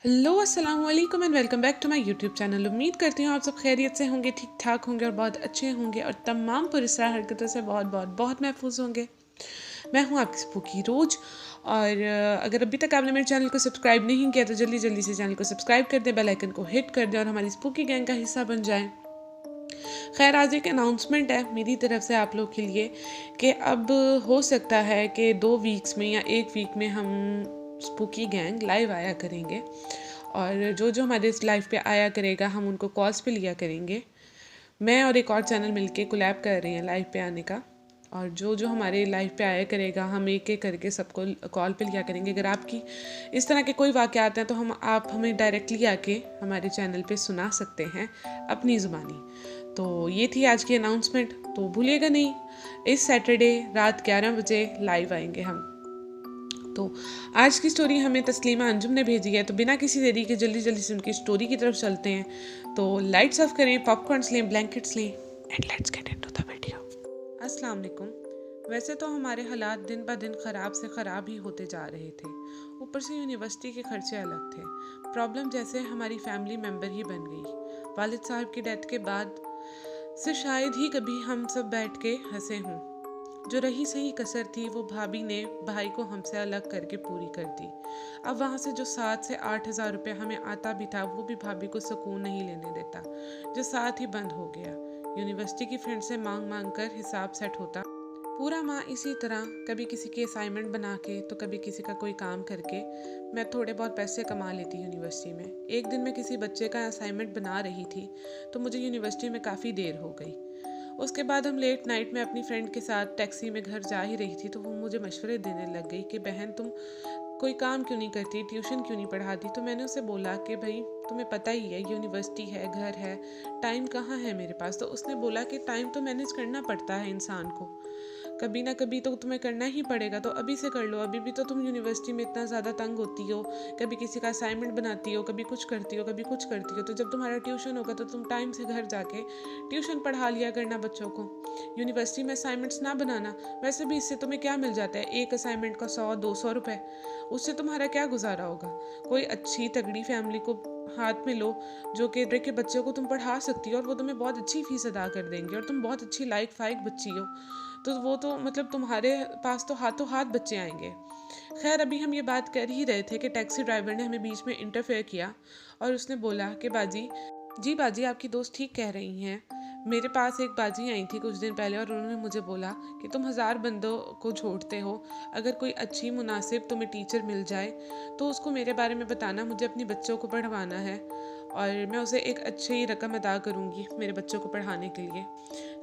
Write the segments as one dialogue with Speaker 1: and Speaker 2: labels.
Speaker 1: Hello अस्सलाम वालेकुम and welcome back to my YouTube channel. उम्मीद करती हूँ आप सब खैरियत से होंगे, ठीक ठाक होंगे और बहुत अच्छे होंगे और तमाम पुरस्कार हरकतों से बहुत बहुत बहुत महफूज होंगे। मैं हूँ आपकी स्पूकी रोज। और अगर अभी तक आपने मेरे चैनल को सब्सक्राइब नहीं किया तो जल्दी जल्दी से चैनल को सब्सक्राइब कर दें, बेल आइकन को हिट कर दें और हमारी स्पूकी गैंग का हिस्सा बन जाएं। खैर, आज एक अनाउंसमेंट है मेरी तरफ से आप लोग के लिए कि अब हो सकता है कि 2 वीक्स में या 1 वीक में हम स्पूकी गैंग लाइव आया करेंगे और जो जो हमारे इस लाइव पे आया करेगा हम उनको कॉल्स पे लिया करेंगे। मैं और एक और चैनल मिलके कोलैब कर रहे हैं लाइव पे आने का, और जो जो हमारे लाइव पे आया करेगा हम एक एक करके सबको कॉल पे लिया करेंगे। अगर आपकी इस तरह के कोई वाक़यात हैं तो आप हमें डायरेक्टली आके हमारे चैनल पे सुना सकते हैं अपनी ज़ुबानी। तो ये थी आज की अनाउंसमेंट, तो भूलिएगा नहीं, इस सैटरडे रात 11 बजे लाइव आएंगे हम। तो आज की स्टोरी हमें तस्लीमा अंजुम ने भेजी है, तो बिना किसी देरी के जल्दी जल्दी से उनकी स्टोरी की तरफ चलते हैं। तो लाइट्स ऑफ करें, पॉपकॉर्न्स लें, ब्लैंकेट्स लें and let's get into the video. अस्सलाम वालेकुम। वैसे तो हमारे हालात दिन ब दिन ख़राब से ख़राब ही होते जा रहे थे, ऊपर से यूनिवर्सिटी के खर्चे अलग थे। प्रॉब्लम जैसे हमारी फैमिली मेम्बर ही बन गई। वालिद साहब की डेथ के बाद से शायद ही कभी हम सब बैठ के हंसे हों। जो रही सही कसर थी वो भाभी ने भाई को हमसे अलग करके पूरी कर दी। अब वहाँ से जो 7 से 8 हज़ार रुपये हमें आता भी था वो भी भाभी को सुकून नहीं लेने देता, जो साथ ही बंद हो गया। यूनिवर्सिटी की फ्रेंड से मांग मांग कर हिसाब सेट होता। पूरा माह इसी तरह, कभी किसी की असाइनमेंट बना के तो कभी किसी का कोई काम करके मैं थोड़े बहुत पैसे कमा लेती यूनिवर्सिटी में। एक दिन मैं किसी बच्चे का असाइनमेंट बना रही थी तो मुझे यूनिवर्सिटी में काफ़ी देर हो गई। उसके बाद हम लेट नाइट में अपनी फ्रेंड के साथ टैक्सी में घर जा ही रही थी तो वो मुझे मशवरे देने लग गई कि बहन, तुम कोई काम क्यों नहीं करती, ट्यूशन क्यों नहीं पढ़ाती। तो मैंने उसे बोला कि भाई तुम्हें पता ही है, यूनिवर्सिटी है, घर है, टाइम कहाँ है मेरे पास। तो उसने बोला कि टाइम तो मैनेज करना पड़ता है इंसान को, कभी ना कभी तो तुम्हें करना ही पड़ेगा, तो अभी से कर लो। अभी भी तो तुम यूनिवर्सिटी में इतना ज़्यादा तंग होती हो, कभी किसी का असाइनमेंट बनाती हो, कभी कुछ करती हो, कभी कुछ करती हो। तो जब तुम्हारा ट्यूशन होगा तो तुम टाइम से घर जाके ट्यूशन पढ़ा लिया करना बच्चों को, यूनिवर्सिटी में असाइनमेंट्स ना बनाना। वैसे भी इससे तुम्हें क्या मिल जाता है, एक असाइनमेंट का 100-200 रुपये, उससे तुम्हारा क्या गुजारा होगा। कोई अच्छी तगड़ी फैमिली को हाथ में लो जो कि के बच्चों को तुम पढ़ा सकती हो और वो तुम्हें बहुत अच्छी फीस अदा कर देंगे और तुम बहुत अच्छी लाइक फाइक बच्ची हो, तो वो तो मतलब तुम्हारे पास तो हाथों हाथ बच्चे आएंगे। खैर, अभी हम ये बात कर ही रहे थे कि टैक्सी ड्राइवर ने हमें बीच में इंटरफेयर किया और उसने बोला कि बाजी आपकी दोस्त ठीक कह रही हैं। मेरे पास एक बाजी आई थी कुछ दिन पहले और उन्होंने मुझे बोला कि तुम 1000 बंदों को छोड़ते हो, अगर कोई अच्छी मुनासिब तुम्हें टीचर मिल जाए तो उसको मेरे बारे में बताना, मुझे अपने बच्चों को पढ़वाना है और मैं उसे एक अच्छी रकम अदा करूँगी मेरे बच्चों को पढ़ाने के लिए।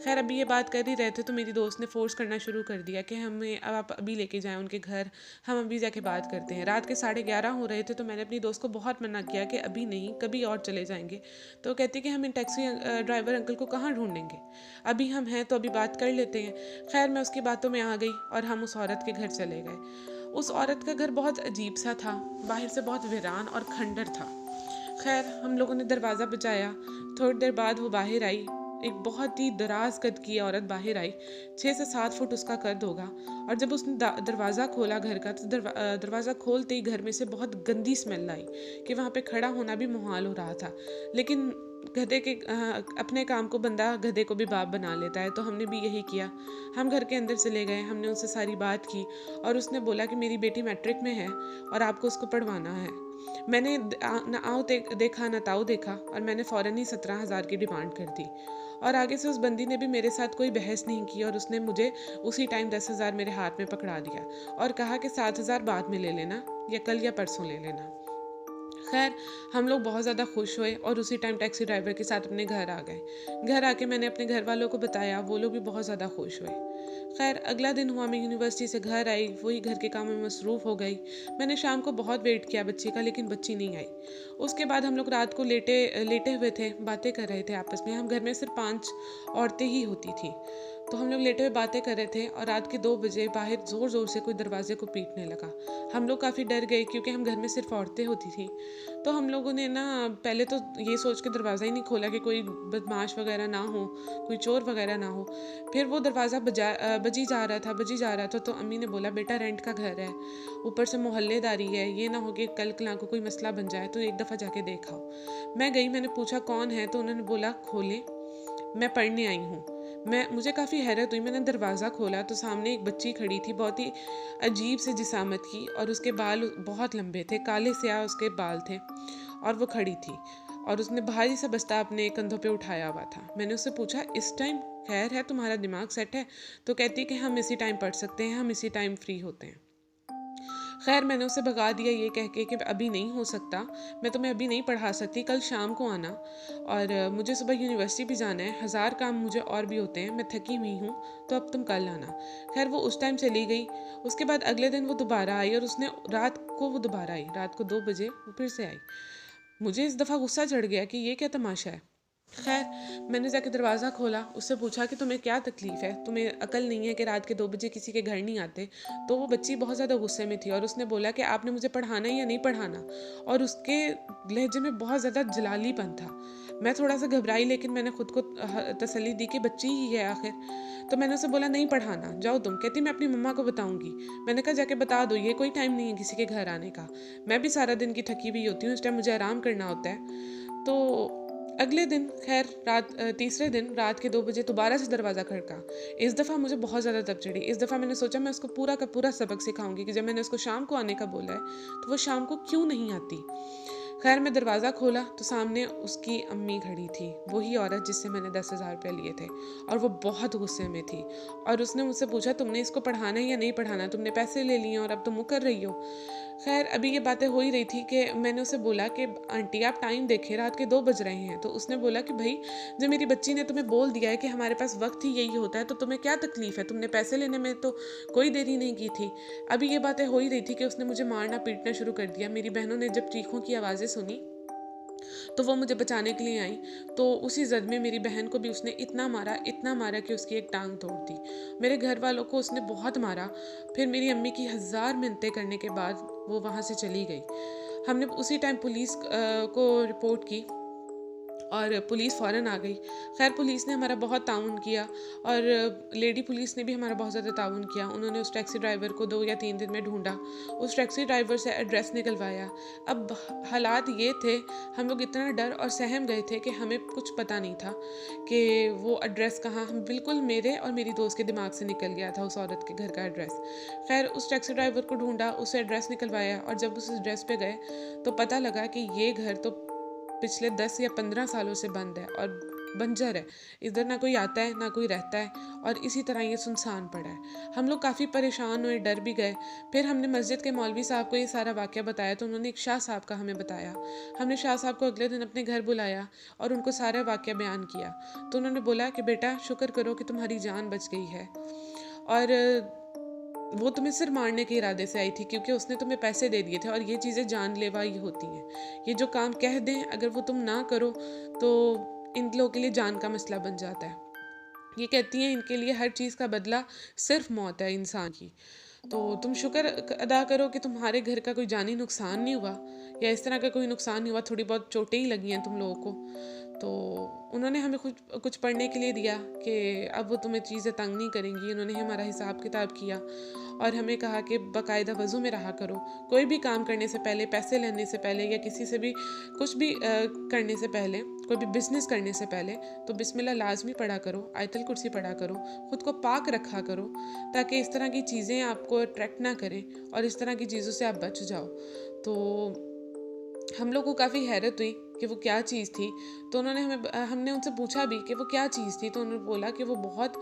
Speaker 1: खैर, अभी ये बात कर ही रहे थे तो मेरी दोस्त ने फ़ोर्स करना शुरू कर दिया कि हमें अब आप अभी लेके जाएं उनके घर, हम अभी जाके बात करते हैं। रात के 11:30 हो रहे थे तो मैंने अपनी दोस्त को बहुत मना किया कि अभी नहीं, कभी और चले जाएंगे। तो कहती कि हम इन टैक्सी ड्राइवर अंकल को कहाँ ढूंढेंगे, अभी हम हैं तो अभी बात कर लेते हैं। खैर, मैं उसकी बातों में आ गई और हम उस औरत के घर चले गए। उस औरत का घर बहुत अजीब सा था, बाहर से बहुत वीरान और खंडर था। खैर, हम लोगों ने दरवाज़ा बजाया। थोड़ी देर बाद वो बाहर आई। एक बहुत ही दराज कद की औरत बाहर आई, 6 से 7 फुट उसका कद होगा। और जब उसने दरवाज़ा खोला घर का तो दरवाज़ा खोलते ही घर में से बहुत गंदी स्मेल आई कि वहाँ पे खड़ा होना भी मुहाल हो रहा था। लेकिन गधे के अपने काम को बंदा गधे को भी बाप बना लेता है, तो हमने भी यही किया। हम घर के अंदर चले गए, हमने उससे सारी बात की और उसने बोला कि मेरी बेटी मैट्रिक में है और आपको उसको पढ़वाना है। मैंने ना आओ देखा ना ताऊ देखा और मैंने फ़ौरन ही 17,000 की डिमांड कर दी। और आगे से उस बंदी ने भी मेरे साथ कोई बहस नहीं की और उसने मुझे उसी टाइम 10,000 मेरे हाथ में पकड़ा दिया और कहा कि 7,000 बाद में ले लेना, या कल या परसों ले लेना। खैर, हम लोग बहुत ज़्यादा खुश हुए और उसी टाइम टैक्सी ड्राइवर के साथ अपने घर आ गए। घर आके मैंने अपने घर वालों को बताया, वो लोग भी बहुत ज़्यादा खुश हुए। खैर, अगला दिन हुआ, मैं यूनिवर्सिटी से घर आई, वही घर के काम में मसरूफ़ हो गई। मैंने शाम को बहुत वेट किया बच्ची का, लेकिन बच्ची नहीं आई। उसके बाद हम लोग रात को लेटे हुए थे, बातें कर रहे थे आपस में। हम घर में सिर्फ 5 औरतें ही होती थी। तो हम लोग लेटे हुए बातें कर रहे थे और रात के 2 बजे बाहर ज़ोर ज़ोर से कोई दरवाजे को पीटने लगा। हम लोग काफ़ी डर गए क्योंकि हम घर में सिर्फ औरतें होती थी। तो हम लोगों ने ना पहले तो ये सोच के दरवाज़ा ही नहीं खोला कि कोई बदमाश वगैरह ना हो, कोई चोर वगैरह ना हो। फिर वो दरवाज़ा बजी जा रहा था, तो अम्मी ने बोला बेटा रेंट का घर है, ऊपर से मोहल्लेदारी है, ये ना हो कि कल कला को कोई मसला बन जाए, तो एक दफ़ा जाके देखाओ। मैं गई, मैंने पूछा कौन है, तो उन्होंने बोला खोले, मैं पढ़ने आई हूँ। मुझे काफ़ी हैरत हुई, मैंने दरवाज़ा खोला तो सामने एक बच्ची खड़ी थी, बहुत ही अजीब से जिसामत की, और उसके बाल बहुत लंबे थे, काले स्याह उसके बाल थे, और वो खड़ी थी और उसने भारी सा बस्ता अपने कंधों पे उठाया हुआ था। मैंने उससे पूछा इस टाइम खैर है, तुम्हारा दिमाग सेट है? तो कहती कि हम इसी टाइम पढ़ सकते हैं, हम इसी टाइम फ्री होते हैं। खैर मैंने उसे भगा दिया ये कह के कि अभी नहीं हो सकता, मैं तुम्हें अभी नहीं पढ़ा सकती, कल शाम को आना, और मुझे सुबह यूनिवर्सिटी भी जाना है, 1000 काम मुझे और भी होते हैं, मैं थकी हुई हूँ, तो अब तुम कल आना। खैर वो उस टाइम चली गई। उसके बाद अगले दिन वो दोबारा आई और उसने रात को 2 बजे वो फिर से आई। मुझे इस दफ़ा गुस्सा चढ़ गया कि ये क्या तमाशा है। खैर मैंने जाके दरवाज़ा खोला, उससे पूछा कि तुम्हें क्या तकलीफ़ है, तुम्हें अकल नहीं है कि रात के 2 बजे किसी के घर नहीं आते? तो वो बच्ची बहुत ज़्यादा गुस्से में थी और उसने बोला कि आपने मुझे पढ़ाना है या नहीं पढ़ाना, और उसके लहजे में बहुत ज़्यादा जलालीपन था। मैं थोड़ा सा घबराई, लेकिन मैंने खुद को तसल्ली दी कि बच्ची ही है आखिर। तो मैंने उसे बोला नहीं पढ़ाना, जाओ तुम। कहती मैं अपनी मम्मा को बताऊंगी। मैंने कहा जाके बता दो, ये कोई टाइम नहीं है किसी के घर आने का, मैं भी सारा दिन की थकी हुई होती हूँ, इस टाइम मुझे आराम करना होता है। तो अगले दिन खैर तीसरे दिन रात के 2 बजे दोबारा से दरवाज़ा खड़का। इस दफ़ा मुझे बहुत ज़्यादा तब चढ़ी। इस दफ़ा मैंने सोचा मैं उसको पूरा का पूरा सबक सिखाऊंगी कि जब मैंने उसको शाम को आने का बोला है तो वो शाम को क्यों नहीं आती। खैर मैं दरवाज़ा खोला तो सामने उसकी अम्मी खड़ी थी, वही औरत जिससे मैंने 10,000 रुपये लिए थे, और वो बहुत गुस्से में थी। और उसने मुझसे पूछा तुमने इसको पढ़ाना है या नहीं पढ़ाना, तुमने पैसे ले लिए और अब तुम मुकर रही हो। खैर अभी ये बातें हो ही रही थी कि मैंने उसे बोला कि आंटी आप टाइम देखें, रात के 2 बज रहे हैं। तो उसने बोला कि भाई जब मेरी बच्ची ने तुम्हें बोल दिया है कि हमारे पास वक्त ही यही होता है, तो तुम्हें क्या तकलीफ़ है, तुमने पैसे लेने में तो कोई देरी नहीं की थी। अभी ये बातें हो ही रही थी कि उसने मुझे मारना पीटना शुरू कर दिया। मेरी बहनों ने जब चीखों की आवाज़ें सुनी तो वो मुझे बचाने के लिए आई, तो उसी जद में मेरी बहन को भी उसने इतना मारा कि उसकी एक टांग तोड़ दी। मेरे घर वालों को उसने बहुत मारा। फिर मेरी अम्मी की 1000 मिन्नतें करने के बाद वो वहाँ से चली गई। हमने उसी टाइम पुलिस को रिपोर्ट की और पुलिस फ़ौरन आ गई। खैर पुलिस ने हमारा बहुत ताउन किया, और लेडी पुलिस ने भी हमारा बहुत ज़्यादा ताउन किया। उन्होंने उस टैक्सी ड्राइवर को 2 या 3 दिन में ढूंढा, उस टैक्सी ड्राइवर से एड्रेस निकलवाया। अब हालात ये थे, हम लोग इतना डर और सहम गए थे कि हमें कुछ पता नहीं था कि वो एड्रेस कहाँ, हम बिल्कुल मेरे और मेरी दोस्त के दिमाग से निकल गया था उस औरत के घर का एड्रेस। खैर उस टैक्सी ड्राइवर को ढूंढा, उसे एड्रेस निकलवाया, और जब उस एड्रेस पे गए तो पता लगा कि ये घर तो पिछले 10 या 15 सालों से बंद है और बंजर है। इधर ना कोई आता है ना कोई रहता है, और इसी तरह ये सुनसान पड़ा है। हम लोग काफ़ी परेशान हुए, डर भी गए। फिर हमने मस्जिद के मौलवी साहब को ये सारा वाक़या बताया, तो उन्होंने एक शाह साहब का हमें बताया। हमने शाह साहब को अगले दिन अपने घर बुलाया और उनको सारा वाक़या बयान किया। तो उन्होंने बोला कि बेटा शुक्र करो कि तुम्हारी जान बच गई है, और वो तुम्हें सिर्फ मारने के इरादे से आई थी क्योंकि उसने तुम्हें पैसे दे दिए थे, और ये चीज़ें जानलेवा ही होती हैं। ये जो काम कह दें अगर वो तुम ना करो तो इन लोगों के लिए जान का मसला बन जाता है। ये कहती हैं इनके लिए हर चीज़ का बदला सिर्फ मौत है इंसान की। तो तुम शुक्र अदा करो कि तुम्हारे घर का कोई जानी नुकसान नहीं हुआ, या इस तरह का कोई नुकसान नहीं हुआ, थोड़ी बहुत चोटें ही लगी हैं तुम लोगों को। तो उन्होंने हमें कुछ पढ़ने के लिए दिया कि अब वो तुम्हें चीज़ें तंग नहीं करेंगी। उन्होंने हमारा हिसाब किताब किया और हमें कहा कि बाकायदा वज़ू में रहा करो। कोई भी काम करने से पहले, पैसे लेने से पहले, या किसी से भी कुछ भी करने से पहले, कोई भी बिज़नेस करने से पहले तो बिस्मिल्लाह लाजमी पढ़ा करो, आयतल कुर्सी पढ़ा करो, ख़ुद को पाक रखा करो, ताकि इस तरह की चीज़ें आपको अट्रैक्ट ना करें और इस तरह की चीज़ों से आप बच जाओ। तो हम लोग को काफ़ी हैरत हुई कि वो क्या चीज़ थी। तो हमने उनसे पूछा भी कि वो क्या चीज़ थी, तो उन्होंने बोला कि वो बहुत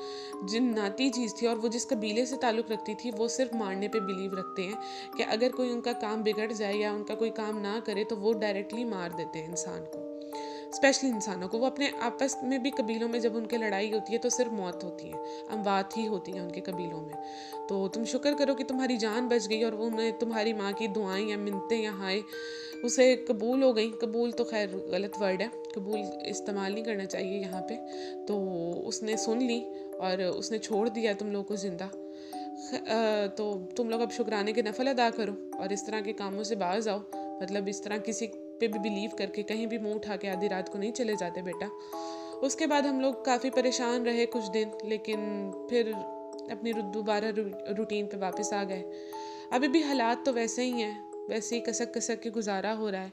Speaker 1: जिन्नाती चीज़ थी, और वो जिस कबीले से ताल्लुक़ रखती थी वो सिर्फ मारने पे बिलीव रखते हैं कि अगर कोई उनका काम बिगड़ जाए या उनका कोई काम ना करे तो वो डायरेक्टली मार देते हैं इंसान को, स्पेशली इंसानों को। वो अपने आपस में भी कबीलों में जब उनकी लड़ाई होती है तो सिर्फ मौत होती है, अमवात ही होती हैं उनके कबीलों में। तो तुम शुक्र करो कि तुम्हारी जान बच गई, और वो उन्हें तुम्हारी माँ की दुआएं या मिन्नतें या हाय उसे कबूल हो गई। कबूल तो खैर गलत वर्ड है, कबूल इस्तेमाल नहीं करना चाहिए यहाँ पे। तो उसने सुन ली और उसने छोड़ दिया तुम लोगों को ज़िंदा। तो तुम लोग अब शुक्राने के नफल अदा करो और इस तरह के कामों से बाज आओ। मतलब इस तरह किसी पे भी बिलीव करके कहीं भी मुंह उठा के आधी रात को नहीं चले जाते बेटा। उसके बाद हम लोग काफ़ी परेशान रहे कुछ दिन, लेकिन फिर अपनी दोबारा रूटीन पे वापस आ गए। अभी भी हालात तो वैसे ही हैं, वैसे ही कसक कसक के गुजारा हो रहा है।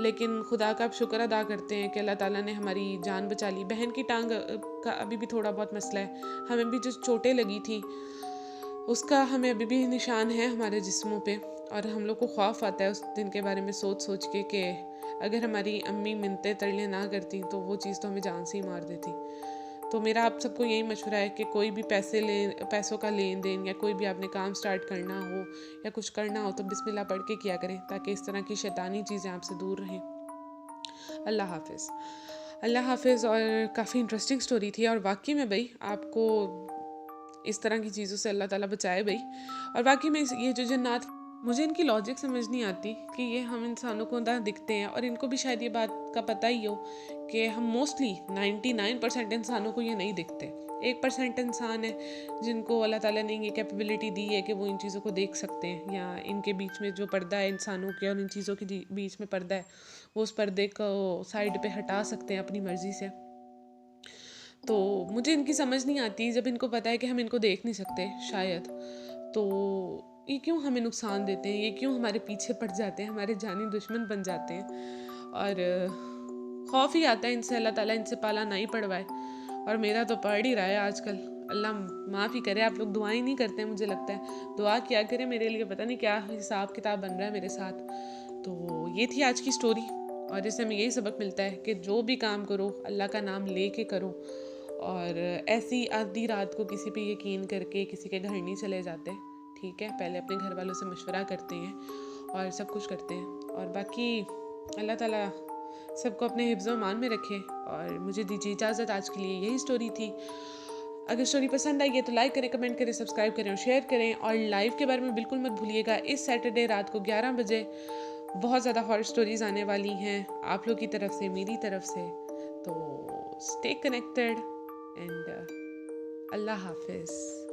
Speaker 1: लेकिन खुदा का अब शुक्र अदा करते हैं कि अल्लाह ताला ने हमारी जान बचा ली। बहन की टांग का अभी भी थोड़ा बहुत मसला है, हमें भी जो चोटें लगी थी उसका हमें अभी भी निशान है हमारे जिस्मों पे। और हम लोग को खौफ आता है उस दिन के बारे में सोच सोच के कि अगर हमारी अम्मी मिन्नतें तरले ना करती तो वो चीज़ तो हमें जान से ही मार देती। तो मेरा आप सबको यही मशवरा है कि कोई भी पैसों का लेन देन या कोई भी आपने काम स्टार्ट करना हो या कुछ करना हो तो बिस्मिल्लाह पढ़ के किया करें, ताकि इस तरह की शैतानी चीज़ें आपसे दूर रहें। अल्लाह हाफिज़। अल्लाह हाफिज़। और काफ़ी इंटरेस्टिंग स्टोरी थी और वाकई में भाई आपको इस तरह की चीज़ों से अल्लाह ताला बचाए भाई। और बाकी में ये जो जन्नात, मुझे इनकी लॉजिक समझ नहीं आती कि ये हम इंसानों को ना दिखते हैं और इनको भी शायद ये बात का पता ही हो कि हम मोस्टली 99% इंसानों को ये नहीं दिखते। 1% इंसान है जिनको अल्लाह ताला ने ये कैपेबिलिटी दी है कि वो इन चीज़ों को देख सकते हैं, या इनके बीच में जो पर्दा है इंसानों के और इन चीज़ों के बीच में पर्दा है, वो उस पर्दे को साइड पे हटा सकते हैं अपनी मर्ज़ी से। तो मुझे इनकी समझ नहीं आती, जब इनको पता है कि हम इनको देख नहीं सकते शायद, तो ये क्यों हमें नुकसान देते हैं, ये क्यों हमारे पीछे पड़ जाते हैं, हमारे जानी दुश्मन बन जाते हैं। और खौफ ही आता है इनसे, अल्लाह ताला इनसे पाला नहीं पड़वाए। और मेरा तो पड़ ही रहा है आजकल। अल्लाह माफ़ ही करे। आप लोग दुआएं नहीं करते हैं, मुझे लगता है दुआ क्या करें मेरे लिए, पता नहीं क्या हिसाब किताब बन रहा है मेरे साथ। तो ये थी आज की स्टोरी और इससे हमें यही सबक मिलता है कि जो भी काम करो अल्लाह का नाम ले के करो। और ऐसी आधी रात को किसी पे यकीन करके किसी के घर नहीं चले जाते, ठीक है। पहले अपने घर वालों से मशवरा करते हैं और सब कुछ करते हैं। और बाकी अल्लाह ताला सबको अपने हिफ्ज़ व मान में रखे। और मुझे दीजिए इजाज़त, आज के लिए यही स्टोरी थी। अगर स्टोरी पसंद आई है तो लाइक करें, कमेंट करें, सब्सक्राइब करें और शेयर करें। और लाइव के बारे में बिल्कुल मत भूलिएगा, इस सैटरडे रात को 11 बजे बहुत ज़्यादा हॉरर स्टोरीज़ आने वाली हैं आप लोग की तरफ से, मेरी तरफ से। तो स्टे कनेक्टेड एंड अल्लाह हाफिज़।